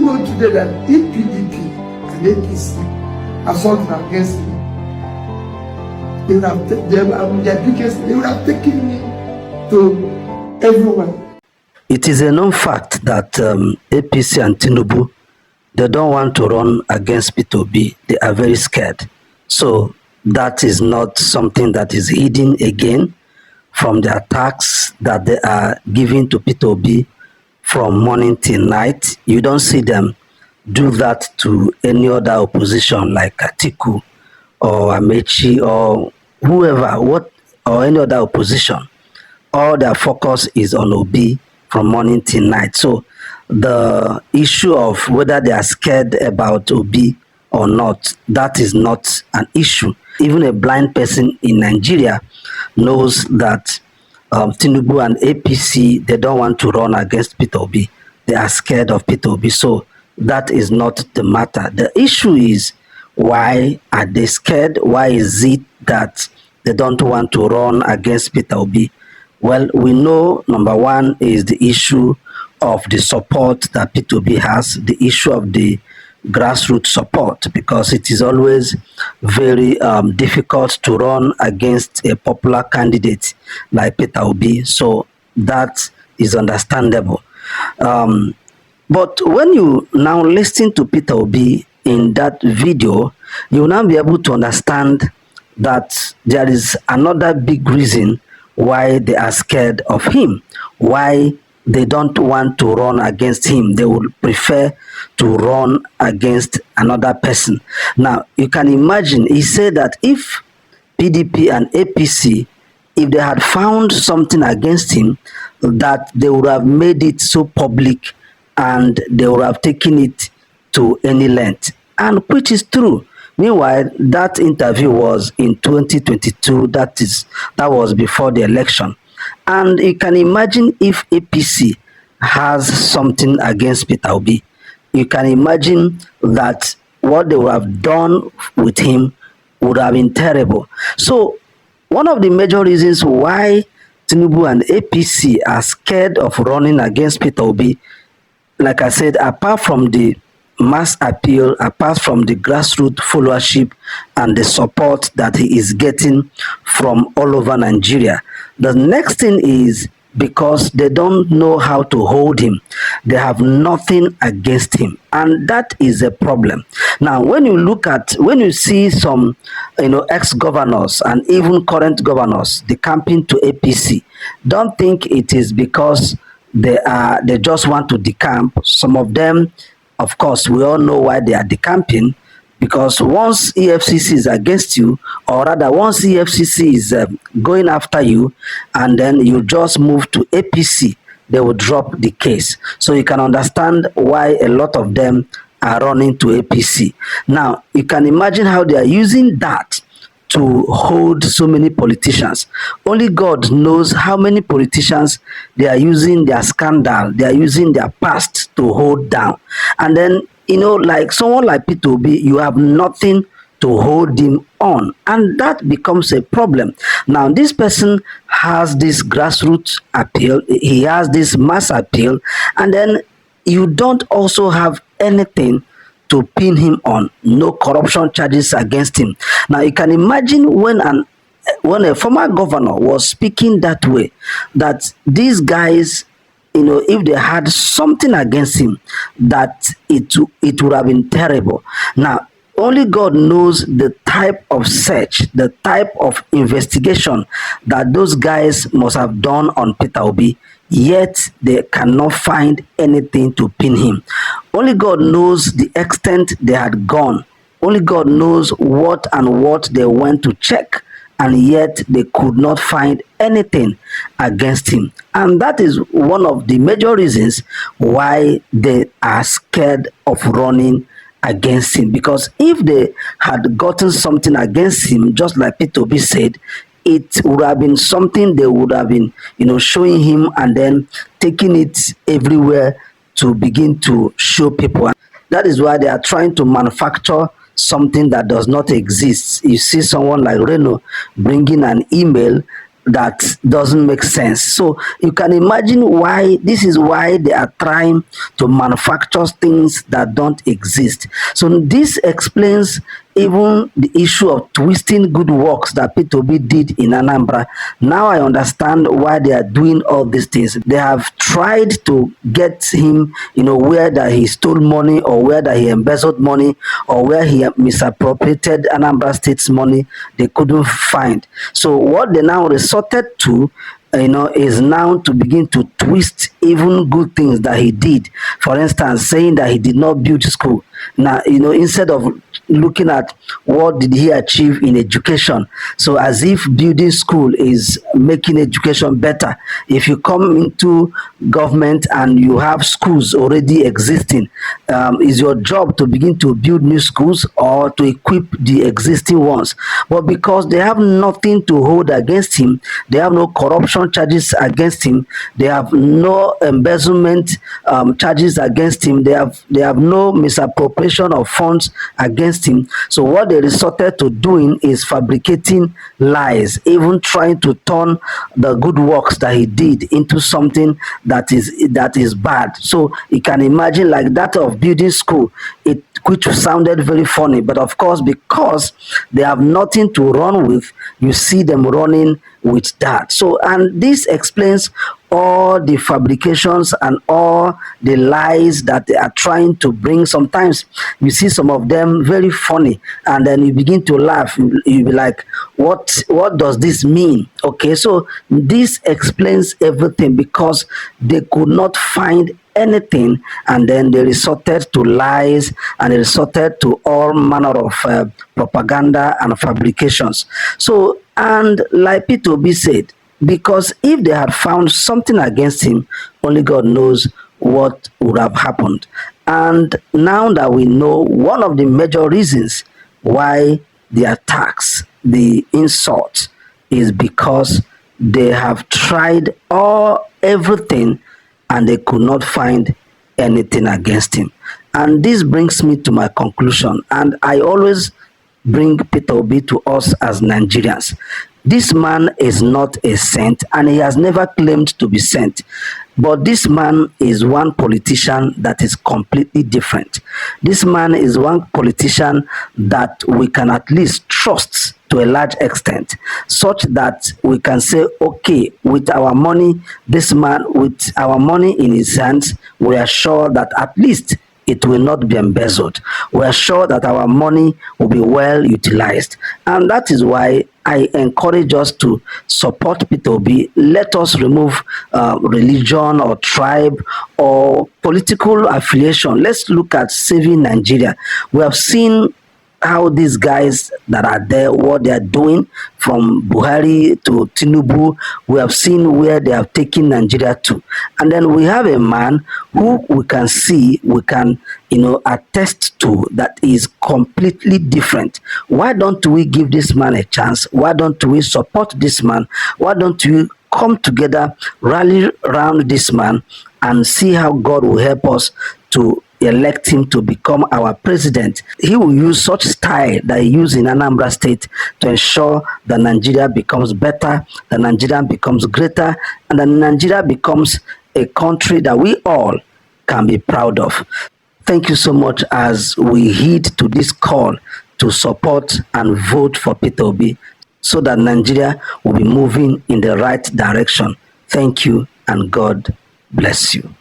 you know today that if PDP and APC are something against me, they would have taken me to everyone. It is a known fact that APC and Tinubu, they don't want to run against P2B. They are very scared. So that is not something that is hidden again from the attacks that they are giving to P2B from morning till night. You don't see them do that to any other opposition like Atiku or Amechi or whoever, or any other opposition. All their focus is on Obi from morning till night. So the issue of whether they are scared about Obi or not, that is not an issue. Even a blind person in Nigeria knows that Tinubu and APC, they don't want to run against Peter Obi. They are scared of Peter Obi. So that is not the matter. The issue is, why are they scared? Why is it that they don't want to run against Peter Obi? Well, we know number one is the issue of the support that Peter Obi has, the issue of the grassroots support, because it is always very difficult to run against a popular candidate like Peter Obi. So that is understandable. But when you now listen to Peter Obi in that video, you will now be able to understand that there is another big reason why they are scared of him, why they don't want to run against him. They would prefer to run against another person. Now, you can imagine, he said that if PDP and APC, if they had found something against him, that they would have made it so public and they would have taken it to any length, and which is true. Meanwhile, that interview was in 2022. That was before the election. And you can imagine if APC has something against Peter Obi, you can imagine that what they would have done with him would have been terrible. So one of the major reasons why Tinubu and APC are scared of running against Peter Obi, like I said, apart from the mass appeal, apart from the grassroots followership and the support that he is getting from all over Nigeria, the next thing is because they don't know how to hold him. They have nothing against him, and that is a problem. Now, when you see some, ex-governors and even current governors decamping to APC, don't think it is because they just want to decamp. Some of them, of course, we all know why they are decamping, because once EFCC is against you, or rather once EFCC is going after you, and then you just move to APC, they will drop the case. So you can understand why a lot of them are running to APC. Now, you can imagine how they are using that to hold so many politicians. Only God knows how many politicians they are using their scandal, they are using their past to hold down. And then, like someone like Peter Obi, you have nothing to hold him on, and that becomes a problem. Now, this person has this grassroots appeal, he has this mass appeal, and then you don't also have anything to pin him on, no corruption charges against him. Now, you can imagine when a former governor was speaking that way, that these guys, if they had something against him, that it would have been terrible. Now, only God knows the type of search, the type of investigation that those guys must have done on Peter Obi, yet they cannot find anything to pin him. Only God knows the extent they had gone. Only God knows what they went to check, and yet they could not find anything against him. And that is one of the major reasons why they are scared of running against him. Because if they had gotten something against him, just like Peter Obi said, it would have been something they would have been, showing him and then taking it everywhere to begin to show people. That is why they are trying to manufacture something that does not exist. You see someone like Reno bringing an email that doesn't make sense. So you can imagine why this is why they are trying to manufacture things that don't exist. So this explains even the issue of twisting good works that P2B did in Anambra. Now I understand why they are doing all these things. They have tried to get him, where that he stole money, or where that he embezzled money, or where he misappropriated Anambra State's money. They couldn't find. So what they now resorted to, is now to begin to twist even good things that he did. For instance, saying that he did not build school. Now, instead of looking at what did he achieve in education, so as if building school is making education better. If you come into government and you have schools already existing, is your job to begin to build new schools or to equip the existing ones? But because they have nothing to hold against him, they have no corruption charges against him, they have no embezzlement charges against him, they have no misappropriation of funds against him. So what they resorted to doing is fabricating lies, even trying to turn the good works that he did into something that is bad. So you can imagine, like that of building school, which sounded very funny, but of course, because they have nothing to run with, you see them running with that. So, and this explains all the fabrications and all the lies that they are trying to bring. Sometimes you see some of them very funny, and then you begin to laugh. You'll be like, what does this mean? Okay, so this explains everything, because they could not find anything, and then they resorted to lies, and they resorted to all manner of propaganda and fabrications. So, and like P2B said, because if they had found something against him, only God knows what would have happened. And now that we know, one of the major reasons why the attacks, the insults, is because they have tried everything, and they could not find anything against him. And this brings me to my conclusion. And I always bring Peter Obi to us as Nigerians. This man is not a saint, and he has never claimed to be saint. But this man is one politician that is completely different. This man is one politician that we can at least trust to a large extent, such that we can say, okay, with our money, this man, with our money in his hands, we are sure that at least it will not be embezzled. We are sure that our money will be well utilized. And that is why I encourage us to support P2B. Let us remove religion or tribe or political affiliation. Let's look at saving Nigeria. We have seen how these guys that are there, what they are doing, from Buhari to Tinubu. We have seen where they have taken Nigeria to. And then we have a man who we can see, we can, attest to, that is completely different. Why don't we give this man a chance? Why don't we support this man? Why don't we come together, rally around this man, and see how God will help us to elect him to become our president? He will use such style that he used in Anambra State to ensure that Nigeria becomes better, that Nigeria becomes greater, and that Nigeria becomes a country that we all can be proud of. Thank you so much as we heed to this call to support and vote for Peter Obi, so that Nigeria will be moving in the right direction. Thank you, and God bless you.